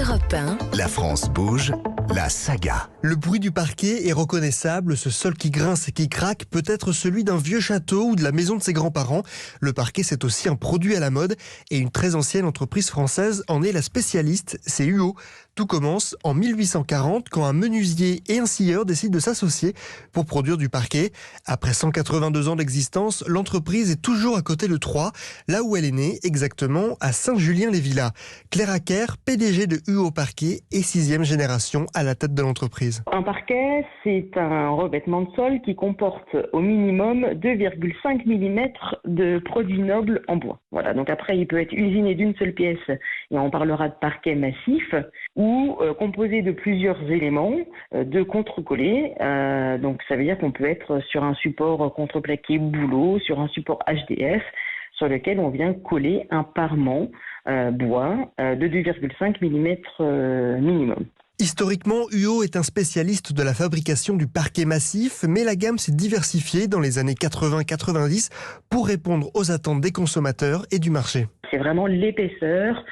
Europe 1. La France bouge, la saga. Le bruit du parquet est reconnaissable, ce sol qui grince et qui craque peut être celui d'un vieux château ou de la maison de ses grands-parents. Le parquet, c'est aussi un produit à la mode et une très ancienne entreprise française en est la spécialiste, c'est UO. Tout commence en 1840 quand un menuisier et un scieur décident de s'associer pour produire du parquet. Après 182 ans d'existence, l'entreprise est toujours à côté de Troyes, là où elle est née, exactement à Saint-Julien-les-Villas. Claire Acker, PDG de UO Parquet et 6e génération à la tête de l'entreprise. Un parquet, c'est un revêtement de sol qui comporte au minimum 2,5 mm de produits nobles en bois. Voilà, donc après il peut être usiné d'une seule pièce et on parlera de parquet massif ou composé de plusieurs éléments de contrecollés. Donc ça veut dire qu'on peut être sur un support contreplaqué bouleau, sur un support HDF sur lequel on vient coller un parement bois de 2,5 mm minimum. Historiquement, UO est un spécialiste de la fabrication du parquet massif, mais la gamme s'est diversifiée dans les années 80-90 pour répondre aux attentes des consommateurs et du marché. C'est vraiment l'épaisseur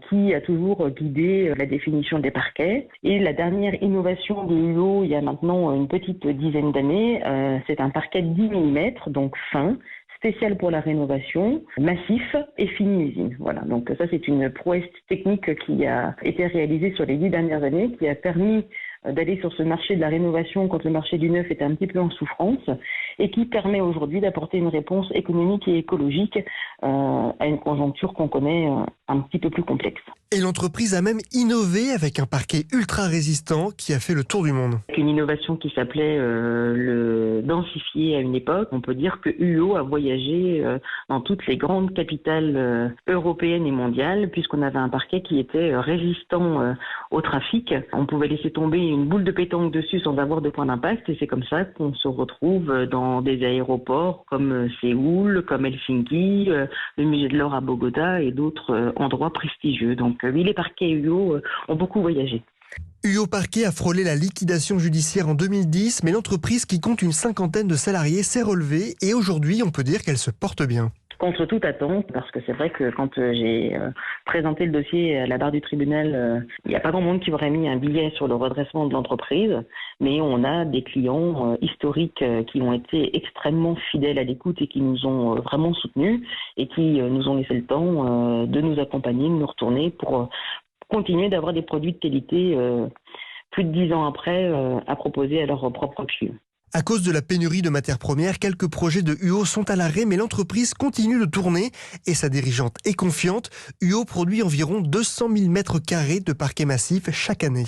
qui a toujours guidé la définition des parquets. Et la dernière innovation de UO, il y a maintenant une petite dizaine d'années, c'est un parquet de 10 mm, donc fin, spécial pour la rénovation, massif et fini usine. Voilà, donc ça c'est une prouesse technique qui a été réalisée sur les 10 dernières années, qui a permis d'aller sur ce marché de la rénovation quand le marché du neuf était un petit peu en souffrance et qui permet aujourd'hui d'apporter une réponse économique et écologique à une conjoncture qu'on connaît un petit peu plus complexe. Et l'entreprise a même innové avec un parquet ultra résistant qui a fait le tour du monde. Une innovation qui s'appelait le densifié à une époque. On peut dire que UO a voyagé dans toutes les grandes capitales européennes et mondiales puisqu'on avait un parquet qui était résistant au trafic. On pouvait laisser tomber une boule de pétanque dessus sans avoir de point d'impact et c'est comme ça qu'on se retrouve dans des aéroports comme Séoul, comme Helsinki, le musée de l'or à Bogota et d'autres endroits prestigieux. Donc oui, les parquets UO ont beaucoup voyagé. UO Parquet a frôlé la liquidation judiciaire en 2010, mais l'entreprise qui compte une cinquantaine de salariés s'est relevée et aujourd'hui on peut dire qu'elle se porte bien. Contre toute attente, parce que c'est vrai que quand j'ai présenté le dossier à la barre du tribunal, il n'y a pas grand monde qui aurait mis un billet sur le redressement de l'entreprise, mais on a des clients historiques qui ont été extrêmement fidèles à l'écoute et qui nous ont vraiment soutenus et qui nous ont laissé le temps de nous accompagner, de nous retourner pour continuer d'avoir des produits de qualité plus de 10 ans après à proposer à leurs propres clients. À cause de la pénurie de matières premières, quelques projets de UO sont à l'arrêt, mais l'entreprise continue de tourner et sa dirigeante est confiante. UO produit environ 200 000 mètres carrés de parquet massif chaque année.